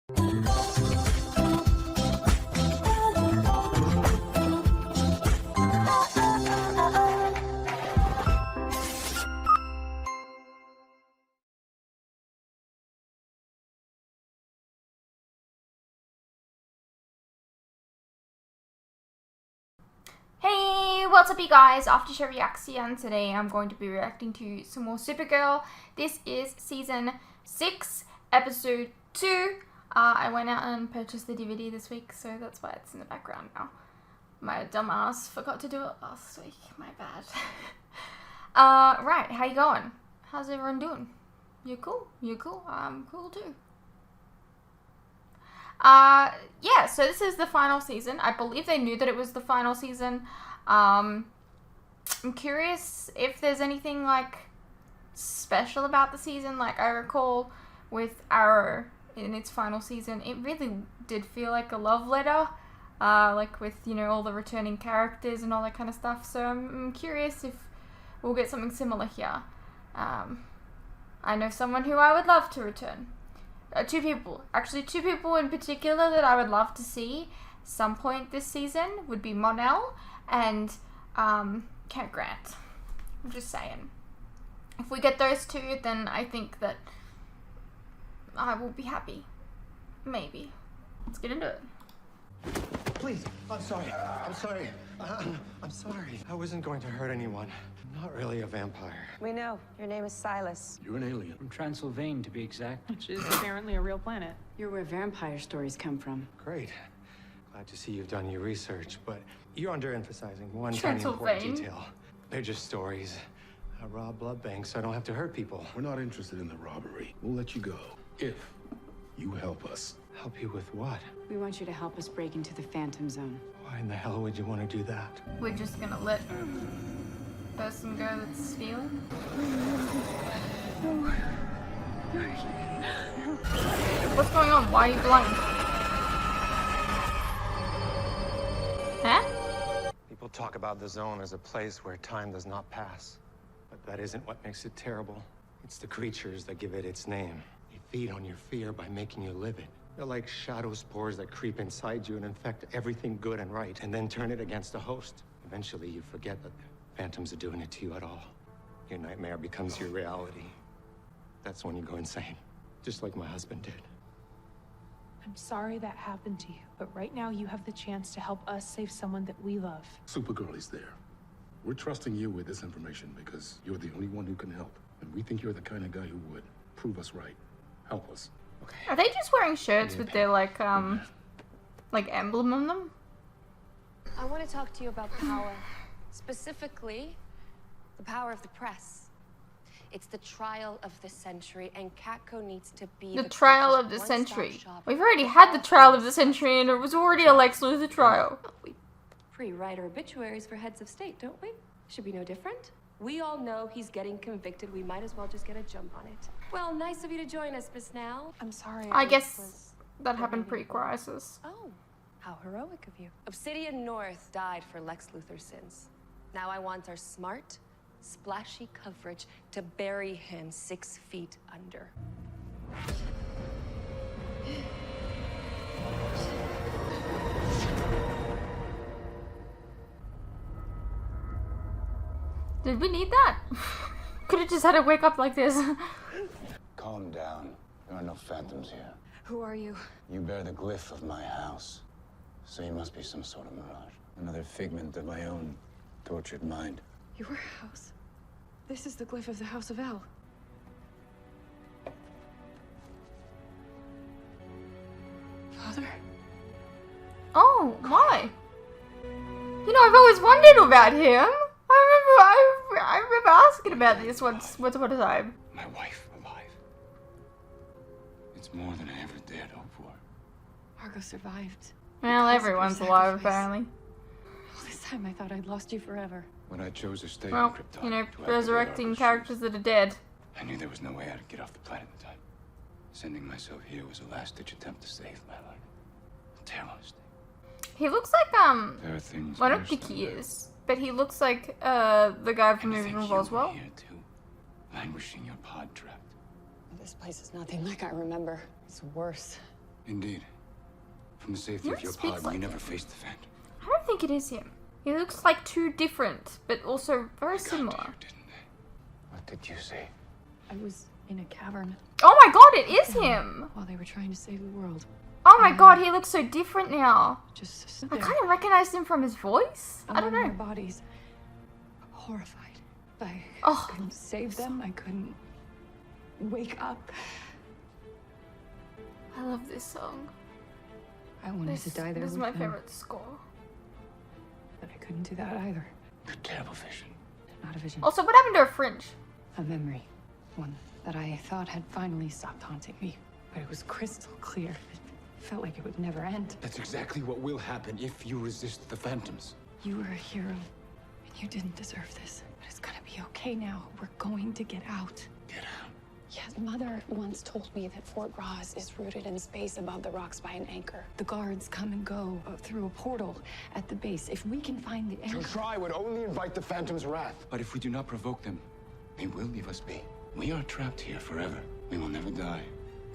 Hey, what's up you guys? After Reaction. Today I'm going to be reacting to some more Supergirl. This is season 6, episode 2. I went out and purchased the DVD this week, so that's why it's in the background now. My dumb ass forgot to do it last week. My bad. Right, how you going? How's everyone doing? You cool? You cool? I'm cool too. Yeah, so this is the final season. I believe they knew that it was the final season. I'm curious if there's anything, like, special about the season. Like, I recall with Arrow in its final season, it really did feel like a love letter. Like, with, you know, all the returning characters and all that kind of stuff. So I'm curious if we'll get something similar here. I know someone who I would love to return. Two people in particular that I would love to see some point this season would be Mon-El and Kent Grant. I'm just saying. If we get those two, then I think that I will be happy. Maybe. Let's get into it. Please, I'm sorry. I'm sorry. I'm sorry. I wasn't going to hurt anyone. I'm not really a vampire. We know. Your name is Silas. You're an alien. From Transylvania, to be exact. Which is apparently a real planet. You're where vampire stories come from. Great. Glad to see you've done your research, but you're underemphasizing one tiny important detail. They're just stories. I rob blood banks so I don't have to hurt people. We're not interested in the robbery. We'll let you go if you help us. Help you with what? We want you to help us break into the Phantom Zone. Why in the hell would you want to do that? We're just gonna let person go that's stealing. What's going on? Why are you blind? Huh? People talk about the zone as a place where time does not pass. But that isn't what makes it terrible. It's the creatures that give it its name. They feed on your fear by making you live it. They're like shadow spores that creep inside you and infect everything good and right, and then turn it against the host. Eventually, you forget that the phantoms are doing it to you at all. Your nightmare becomes your reality. That's when you go insane, just like my husband did. I'm sorry that happened to you, but right now you have the chance to help us save someone that we love. Supergirl is there. We're trusting you with this information because you're the only one who can help. And we think you're the kind of guy who would. Prove us right. Help us. Okay. Are they just wearing shirts with their like emblem on them? I want to talk to you about power. Specifically, the power of the press. It's the trial of the century, and Catco needs to be The trial of the century. We've already had the trial of the century, and it was already a Lex Luthor trial. We pre-write our obituaries for heads of state, don't we? Should be no different. We all know he's getting convicted. We might as well just get a jump on it. Well, nice of you to join us, Miss Now. I'm sorry. I guess that happened pre-crisis. Oh, how heroic of you. Obsidian North died for Lex Luthor's sins. Now I want our smart, splashy coverage to bury him 6 feet under. Did we need that? Could have just had to wake up like this. Calm down. There are no phantoms here. Who are you? You bear the glyph of my house. So you must be some sort of mirage. Another figment of my own tortured mind. Your house? This is the glyph of the House of El. Father? Oh, my. You know, I've always wondered about him. I remember asking about this once upon a time. My wife alive. It's more than I ever dared hope for. Margot survived. Well, everyone's alive, apparently. All this time I thought I'd lost you forever. When I chose to stay Well, in Krypton, you know, to activate resurrecting Arrowverse, characters that are dead. I knew there was no way I'd get off the planet in time. Sending myself here was a last-ditch attempt to save my life. A terrible mistake. He looks like, There are things I don't worse think than he death. is. But he looks like, the guy from And to Moving think from you were Roswell. here too, languishing your pod trapped. This place is nothing like I remember. It's worse. Indeed. From the safety of your speaks pod, like you never him. faced the Phantom. I don't think it is him. He looks like two different, but also very Got to similar. you, didn't they? What did you say? I was in a cavern Oh my god, it is him! while they were trying to save the world. Oh my god, he looks so different now. Just stood I there, kind of recognized him from his voice. I don't among their know. bodies, horrified. I Oh. couldn't save them. I couldn't wake up. I love this song. I wanted to die there This is with my them, favorite score. but I couldn't do that either. Good terrible vision. Not a vision, Also, what happened to a fringe? a memory. One that I thought had finally stopped haunting me, but it was crystal clear. It felt like it would never end. That's exactly what will happen if you resist the Phantoms. You were a hero, and you didn't deserve this. But it's gonna be okay now. We're going to get out. Get out. Yes, Mother once told me that Fort Ross is rooted in space above the rocks by an anchor. The guards come and go through a portal at the base. If we can find the To anchor... try would only invite the Phantom's wrath. But if we do not provoke them, they will leave us be. We are trapped here forever. We will never die,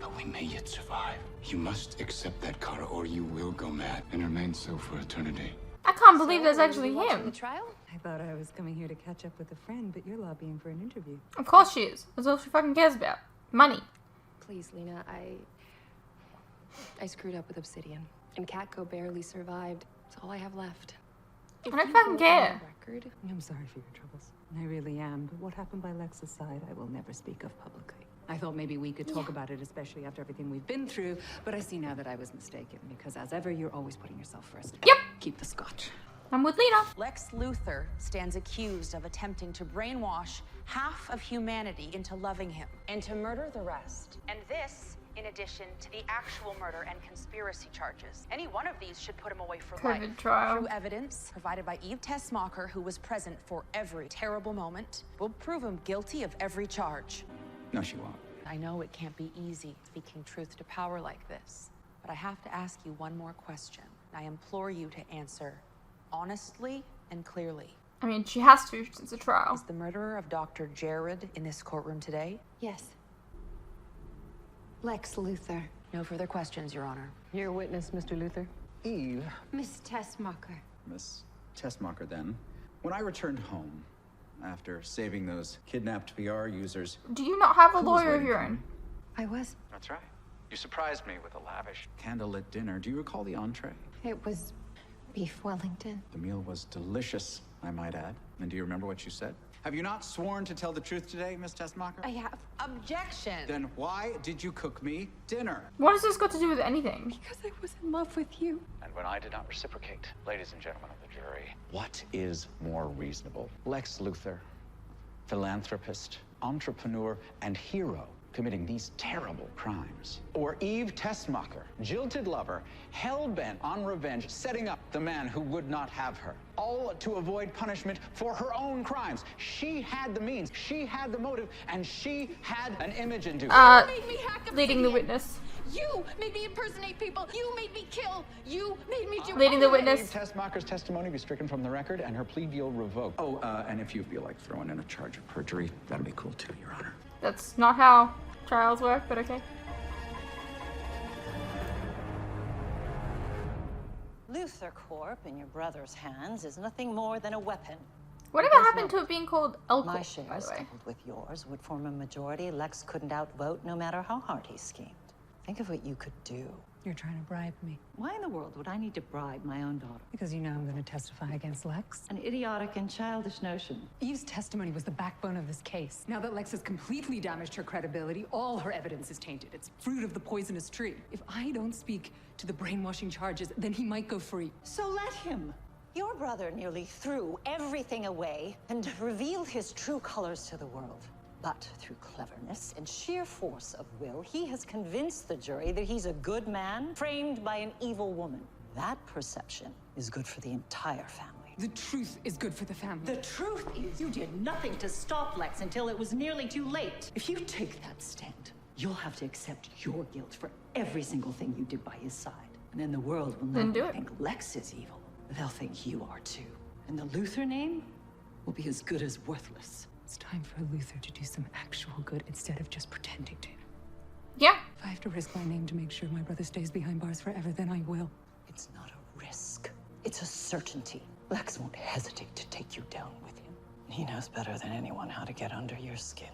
but we may yet survive. You must accept that, Kara, or you will go mad and remain so for eternity. I can't believe that's So, actually you watching him. The trial? I thought I was coming here to catch up with a friend, but you're lobbying for an interview. Of course she is. That's all she fucking cares about. Money. Please, Lena, I screwed up with Obsidian. And Catco barely survived. It's all I have left. If I don't you fucking go on care. record, I'm sorry for your troubles. I really am, but what happened by Lex's side, I will never speak of publicly. I thought maybe we could talk about it, especially after everything we've been through, but I see now that I was mistaken, because as ever, you're always putting yourself first. Yep. Keep the scotch. I'm with Lena. Lex Luthor stands accused of attempting to brainwash half of humanity into loving him. and to murder the rest. And this, in addition to the actual murder and conspiracy charges. Any one of these should put him away for COVID life. trial. Through evidence provided by Eve Tessmacher, who was present for every terrible moment, will prove him guilty of every charge. No, she won't. I know it can't be easy speaking truth to power like this, But I have to ask you one more question. I implore you to answer honestly and clearly. I mean, she has to since the trial. Is the murderer of Dr. Jared in this courtroom today? Yes. Lex Luthor. no further questions, Your Honor. Your witness, Mr. Luthor. Eve, Miss Tessmacher. Miss Tessmacher then, when I returned home after saving those kidnapped VR users... Do you not have a who was lawyer of waiting your for own? me? I was. That's right. You surprised me with a lavish candlelit dinner. Do you recall the entree? It was beef Wellington. The meal was delicious, I might add. And do you remember what you said? Have you not sworn to tell the truth today, Miss Tessmacher? I have. Objection! Then why did you cook me dinner? What has this got to do with anything? Because I was in love with you. And when I did not reciprocate, ladies and gentlemen of the jury, what is more reasonable? Lex Luthor, philanthropist, entrepreneur, and hero, committing these terrible crimes? Or Eve Tessmacher, jilted lover, hell-bent on revenge, setting up the man who would not have her, all to avoid punishment for her own crimes. She had the means, she had the motive, and she had an image induced. made me hack Leading the Obsidian. witness. You made me impersonate people. You made me kill. You made me do Leading the all of it. witness. Eve Tessmacher's testimony be stricken from the record and her plea deal revoked. Oh, and if you feel like throwing in a charge of perjury, that'd be cool too, Your Honor. That's not how trials work, but okay. Luthor Corp in your brother's hands is nothing more than a weapon. Whatever happened to it being called El My Corp, by shares, the way? coupled with yours, would form a majority Lex couldn't outvote no matter how hard he schemed. Think of what you could do. You're trying to bribe me. Why in the world would I need to bribe my own daughter? Because you know I'm going to testify against Lex. An idiotic and childish notion. Eve's testimony was the backbone of this case. Now that Lex has completely damaged her credibility, all her evidence is tainted. It's fruit of the poisonous tree. If I don't speak to the brainwashing charges, then he might go free. So let him. Your brother nearly threw everything away and revealed his true colors to the world. But through cleverness and sheer force of will, he has convinced the jury that he's a good man framed by an evil woman. That perception is good for the entire family. The truth is good for the family. The truth is, you did nothing to stop Lex until it was nearly too late. If you take that stand, you'll have to accept your guilt for every single thing you did by his side. And then the world will Then not do it. think Lex is evil. They'll think you are too. And the Luthor name will be as good as worthless. It's time for Luthor to do some actual good instead of just pretending to. Yeah. If I have to risk my name to make sure my brother stays behind bars forever, then I will. It's not a risk. It's a certainty. Lex won't hesitate to take you down with him. He knows better than anyone how to get under your skin.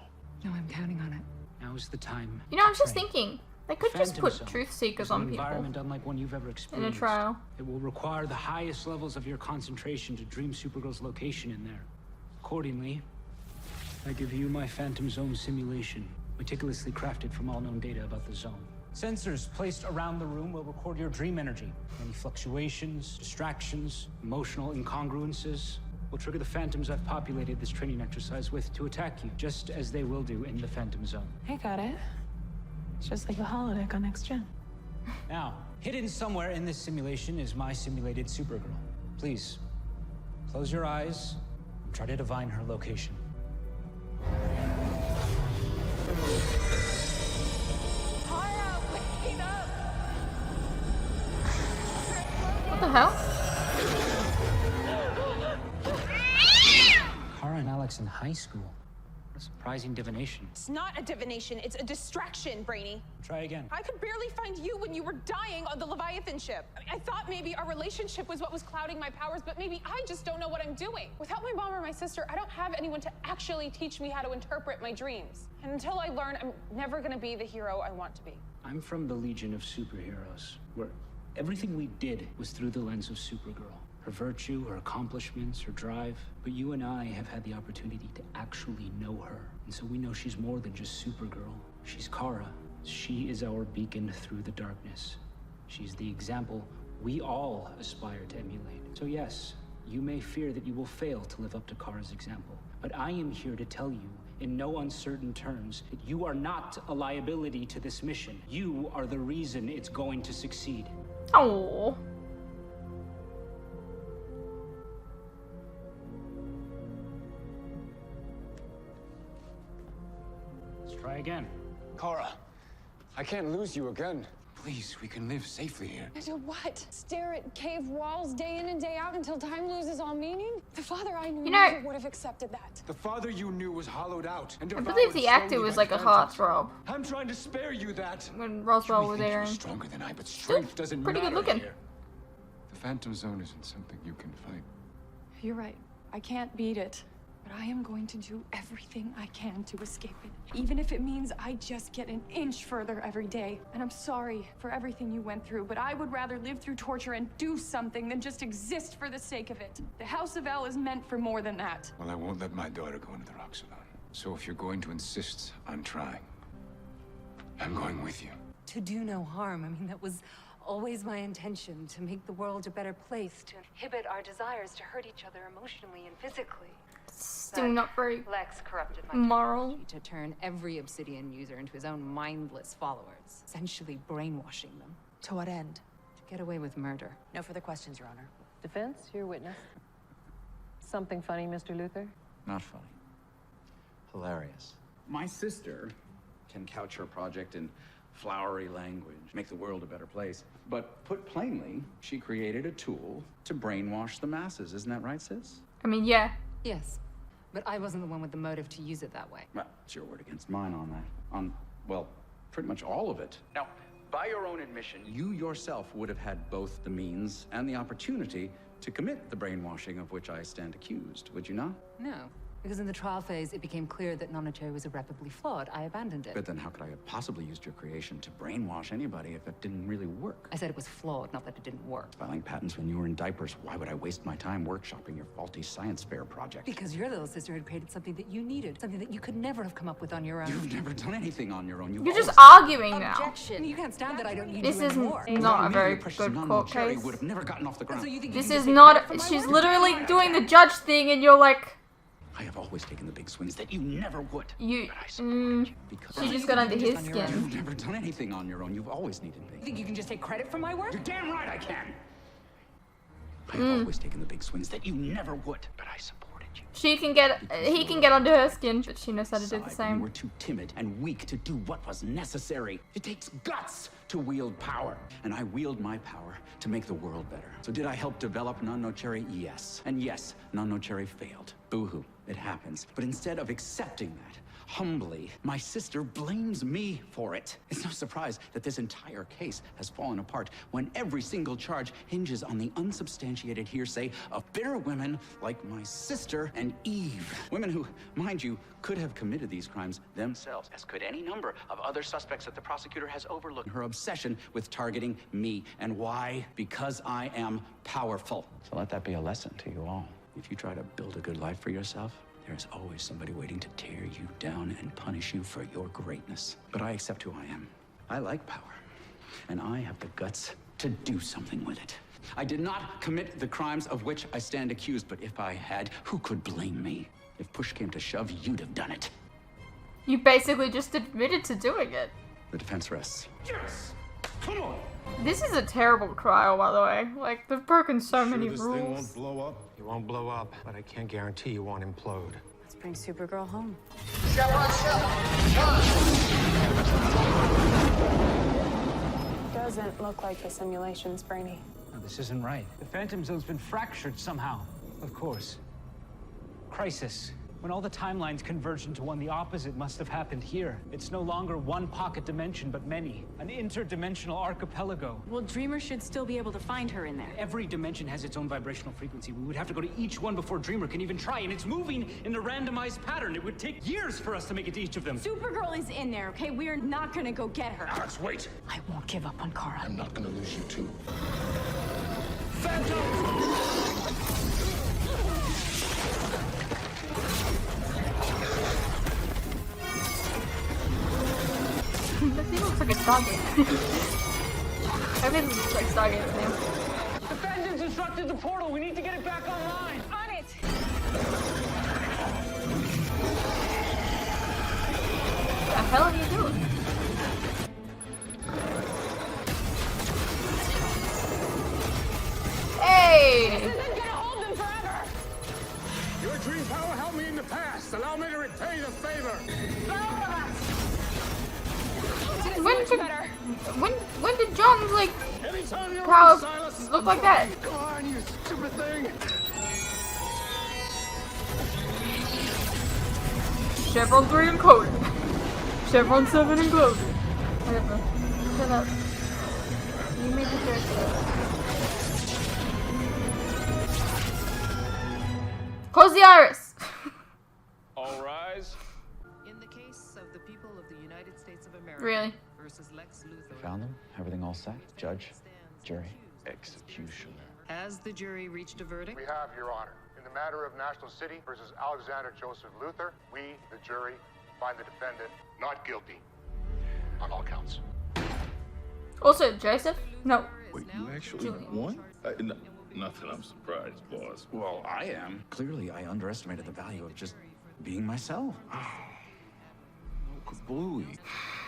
No, I'm counting on it. Now is the time. You know, I was just thinking, they could just Phantom put Zone truth seekers is an on people environment unlike one you've ever in a experienced. trial. It will require the highest levels of your concentration to dream Supergirl's location in there. Accordingly, I give you my Phantom Zone simulation, meticulously crafted from all known data about the zone. Sensors placed around the room will record your dream energy. Any fluctuations, distractions, emotional incongruences will trigger the phantoms I've populated this training exercise with to attack you, just as they will do in the Phantom Zone. I got it. It's just like the holodeck on Next Gen. Now, hidden somewhere in this simulation is my simulated Supergirl. Please, close your eyes and try to divine her location. What the hell? Kara and Alex in high school. What a surprising divination. It's not a divination, it's a distraction, Brainy. Try again. I could barely find you when you were dying on the Leviathan ship. I thought maybe our relationship was what was clouding my powers, but maybe I just don't know what I'm doing. Without my mom or my sister, I don't have anyone to actually teach me how to interpret my dreams. And until I learn, I'm never gonna be the hero I want to be. I'm from the Legion of Superheroes, where everything we did was through the lens of Supergirl. Her virtue, her accomplishments, her drive. But you and I have had the opportunity to actually know her. And so we know she's more than just Supergirl. She's Kara. She is our beacon through the darkness. She's the example we all aspire to emulate. So yes, you may fear that you will fail to live up to Kara's example. But I am here to tell you, in no uncertain terms, that you are not a liability to this mission. You are the reason it's going to succeed. Oh. Let's try again. Kara, I can't lose you again. Please, we can live safely here. To what? Stare at cave walls day in and day out until time loses all meaning? The father I knew never would have accepted that. The father you knew was hollowed out and I believe the actor was like a heartthrob I'm trying to spare you that. when Roswell was You're airing. stronger than I, but strength doesn't pretty good matter looking. here. The Phantom Zone isn't something you can fight. You're right. I can't beat it. But I am going to do everything I can to escape it. Even if it means I just get an inch further every day. And I'm sorry for everything you went through, but I would rather live through torture and do something than just exist for the sake of it. The House of L is meant for more than that. Well, I won't let my daughter go into the Rock Salon. So if you're going to insist on trying, I'm going with you. To do no harm. I mean, that was always my intention, to make the world a better place, to inhibit our desires to hurt each other emotionally and physically. Still not very Lex corrupted my moral. technology to turn every Obsidian user into his own mindless followers, essentially brainwashing them. To what end? To get away with murder. No further questions, Your Honor. Defense, your witness. Something funny, Mr. Luther? Not funny. Hilarious. My sister can couch her project in flowery language, make the world a better place. But put plainly, she created a tool to brainwash the masses. Isn't that right, sis? I mean, yeah. Yes, but I wasn't the one with the motive to use it that way. Well, it's your word against mine on that. On, well, pretty much all of it. Now, by your own admission, you yourself would have had both the means and the opportunity to commit the brainwashing of which I stand accused, would you not? No, because in the trial phase, it became clear that Nonoteri was irreparably flawed. I abandoned it. But then how could I have possibly used your creation to brainwash anybody if it didn't really work? I said it was flawed, not that it didn't work. Filing patents when you were in diapers, why would I waste my time workshopping your faulty science fair project? Because your little sister had created something that you needed, something that you could never have come up with on your own. You've never done anything on your own. You're just arguing now. Objection. You can't stand that I don't need This you is anymore. not a very good court Cherry case. would have never gotten off the ground. So you think This you can is just not. take credit for my She's work? literally doing the judge thing, and you're like, I have always taken the big swings that you never would. you. Because She just got under his skin. You've never done anything on your own. You've always needed me. You think you can just take credit for my work? You're damn right I can. I have always taken the big swings that you never would, but I supported you. She can get. He can get under her skin, but she knows how to do the You same. were too timid and weak to do what was necessary. It takes guts to wield power, and I wield my power to make the world better. So did I help develop Nonoteri? Yes. And yes, Nonoteri failed. Boo-hoo. It happens. But instead of accepting that, humbly, my sister blames me for it. It's no surprise that this entire case has fallen apart when every single charge hinges on the unsubstantiated hearsay of bitter women like my sister and Eve. Women who, mind you, could have committed these crimes themselves, as could any number of other suspects that the prosecutor has overlooked. Her obsession with targeting me. And why? Because I am powerful. So let that be a lesson to you all. If you try to build a good life for yourself, there's always somebody waiting to tear you down and punish you for your greatness. But I accept who I am. I like power. And I have the guts to do something with it. I did not commit the crimes of which I stand accused, but if I had, who could blame me? If push came to shove, you'd have done it. You basically just admitted to doing it. The defense rests. Yes! Come on! This is a terrible trial, by the way. Like, they've broken so many this rules. thing won't blow up? It won't blow up, but I can't guarantee you won't implode. Let's bring Supergirl home. Chevron, Doesn't look like the simulations, Brainy. No, this isn't right. The Phantom Zone's been fractured somehow. Of course. Crisis. When all the timelines converge into one, the opposite must have happened here. It's no longer one pocket dimension, but many. An interdimensional archipelago. Well, Dreamer should still be able to find her in there. Every dimension has its own vibrational frequency. We would have to go to each one before Dreamer can even try, and it's moving in a randomized pattern. It would take years for us to make it to each of them. Supergirl is in there, okay? We're not gonna go get her. Alex, wait! I won't give up on Kara. I'm not gonna lose you too. That thing looks like a Stargate. Everything looks like Stargate to me. The Phantom's disrupted the portal. We need to get it back online. On it! What the hell are you doing? Hey! This isn't gonna hold them forever! Your dream power helped me in the past. Allow me to repay the favor. When did John's like power look like that? Come on, you stupid thing. Chevron 3 encoded. Chevron 7 encoded. Whatever. Shut up. You made the choice. Close the iris. All rise. In the case of the people of the United States of America Really? versus Lex Luthor. Found them? Everything all set? Judge? Jury? Executioner. Has the jury reached a verdict? We have, Your Honor. In the matter of National City versus Alexander Joseph Luthor, we, the jury, find the defendant not guilty on all counts. Also, Joseph? No. Wait, you actually won? Not that I'm surprised, boss. Well, I am. Clearly, I underestimated the value of just being myself. Kabooey.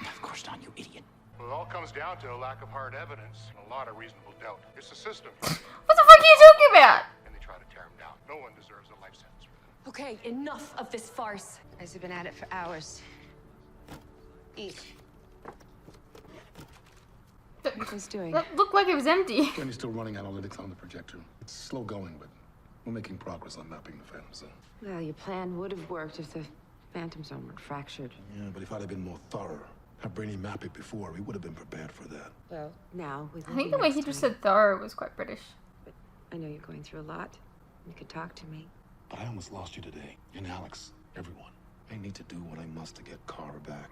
Of course not, you idiot. Well, it all comes down to a lack of hard evidence and a lot of reasonable doubt. It's the system. What the fuck are you talking about? And they try to tear him down. No one deserves a life sentence for them. Okay, enough of this farce. You guys have been at it for hours. Eat. What are you guys doing? That looked like it was empty. Jenny's still running analytics on the projector. It's slow going, but we're making progress on mapping the Phantom Zone. Well, your plan would have worked if the Phantom Zone weren't fractured. Yeah, but if I'd have been more thorough, have Brainy map it before, we would have been prepared for that. Well, now with I think the way he just said thorough was quite British. But I know you're going through a lot. You could talk to me. But I almost lost you today. And Alex, everyone. I need to do what I must to get Kara back.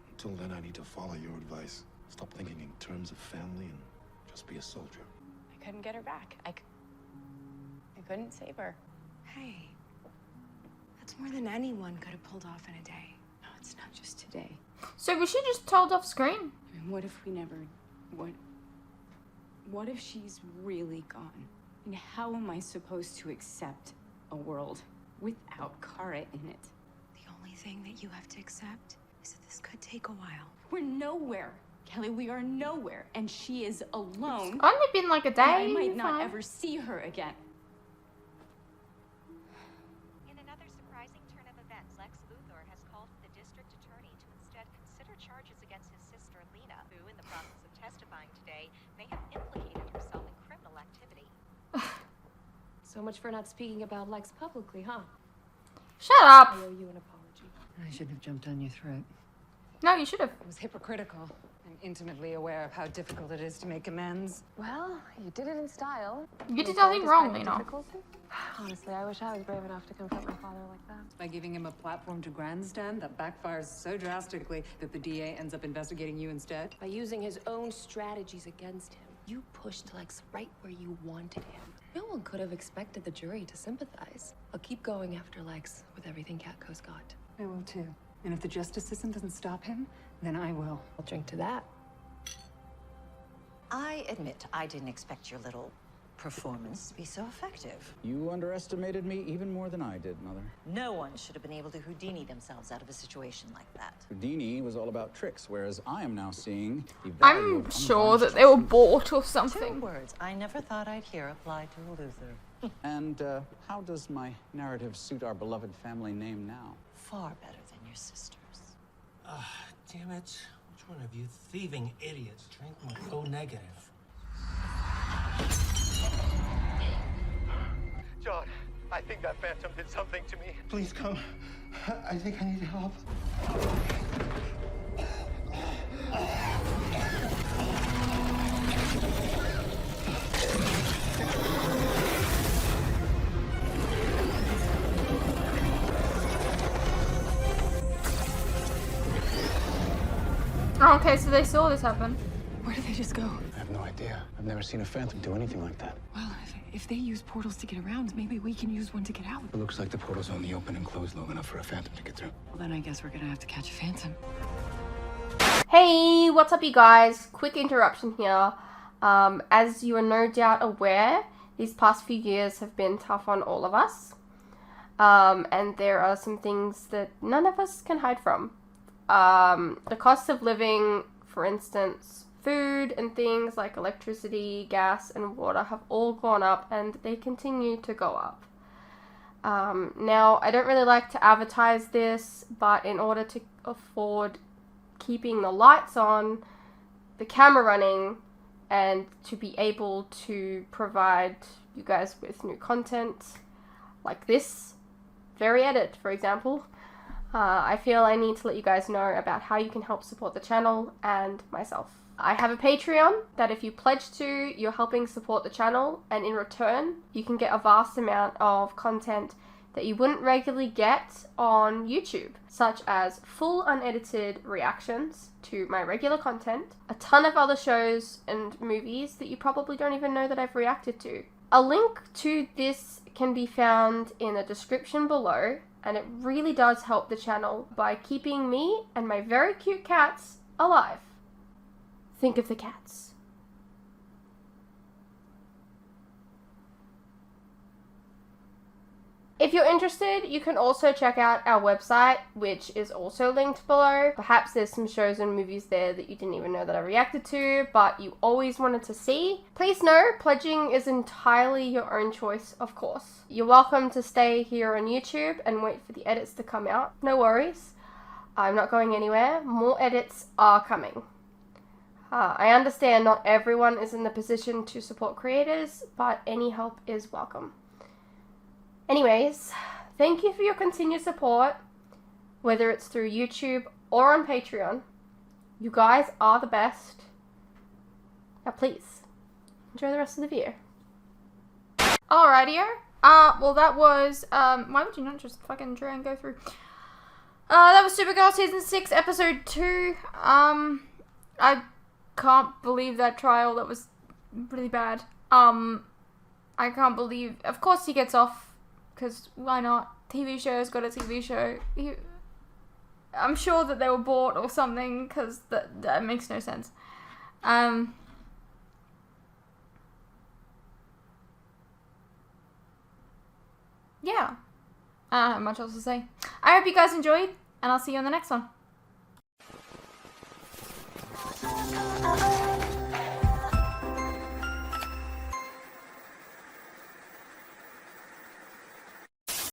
Until then, I need to follow your advice. Stop thinking in terms of family and just be a soldier. I couldn't get her back. I couldn't save her. Hey, that's more than anyone could have pulled off in a day. No, it's not just today. So was she just told off screen? I mean, what if we never... What if she's really gone? And how am I supposed to accept a world without Kara in it? The only thing that you have to accept is that this could take a while. We're nowhere. Kelly, we are nowhere, and she is alone. It's only been like a day. I might not ever see her again. In another surprising turn of events, Lex Luthor has called for the district attorney to instead consider charges against his sister Lena, who, in the process of testifying today, may have implicated herself in criminal activity. So much for not speaking about Lex publicly, huh? Shut up. I owe you an apology. I shouldn't have jumped on your throat. No, you should have. I was hypocritical. I'm intimately aware of how difficult it is to make amends. Well, you did it in style. You did nothing wrong, Lena. Honestly, I wish I was brave enough to confront my father like that. By giving him a platform to grandstand, that backfires so drastically that the DA ends up investigating you instead. By using his own strategies against him, you pushed Lex right where you wanted him. No one could have expected the jury to sympathize. I'll keep going after Lex with everything Catco's got. I will too. And if the justice system doesn't stop him, then I will. I'll drink to that. I admit I didn't expect your little performance to be so effective. You underestimated me even more than I did, Mother. No one should have been able to Houdini themselves out of a situation like that. Houdini was all about tricks, whereas I am now seeing the value I'm sure that they were bought or something. 2 words I never thought I'd hear applied to a Luther. And how does my narrative suit our beloved family name now? Far better than your sister's. Damn it. Which one of you thieving idiots drank my O-negative? John, I think that phantom did something to me. Please come. I think I need help. Oh, okay, so they saw this happen. Where did they just go? I have no idea. I've never seen a phantom do anything like that. Well, if they use portals to get around, maybe we can use one to get out. It looks like the portal's only open and closed long enough for a phantom to get through. Well, then I guess we're gonna have to catch a phantom. Hey, what's up you guys? Quick interruption here. As you are no doubt aware, these past few years have been tough on all of us. And there are some things that none of us can hide from. The cost of living, for instance, food and things like electricity, gas, and water have all gone up, and they continue to go up. Now, I don't really like to advertise this, but in order to afford keeping the lights on, the camera running, and to be able to provide you guys with new content like this very edit, for example, I feel I need to let you guys know about how you can help support the channel and myself. I have a Patreon that if you pledge to, you're helping support the channel, and in return, you can get a vast amount of content that you wouldn't regularly get on YouTube, such as full unedited reactions to my regular content, a ton of other shows and movies that you probably don't even know that I've reacted to. A link to this can be found in the description below, and it really does help the channel by keeping me and my very cute cats alive. Think of the cats. If you're interested, you can also check out our website, which is also linked below. Perhaps there's some shows and movies there that you didn't even know that I reacted to, but you always wanted to see. Please know, pledging is entirely your own choice, of course. You're welcome to stay here on YouTube and wait for the edits to come out. No worries. I'm not going anywhere. More edits are coming. I understand not everyone is in the position to support creators, but any help is welcome. Anyways, thank you for your continued support, whether it's through YouTube or on Patreon. You guys are the best. Now please, enjoy the rest of the video. Alrighty, well that was, why would you not just fucking try and go through? That was Supergirl Season 6, Episode 2. I can't believe that trial, that was really bad. I can't believe, of course he gets off. Because why not? TV show's got a TV show. I'm sure that they were bought or something, because that makes no sense. Yeah. I don't have much else to say. I hope you guys enjoyed, and I'll see you on the next one.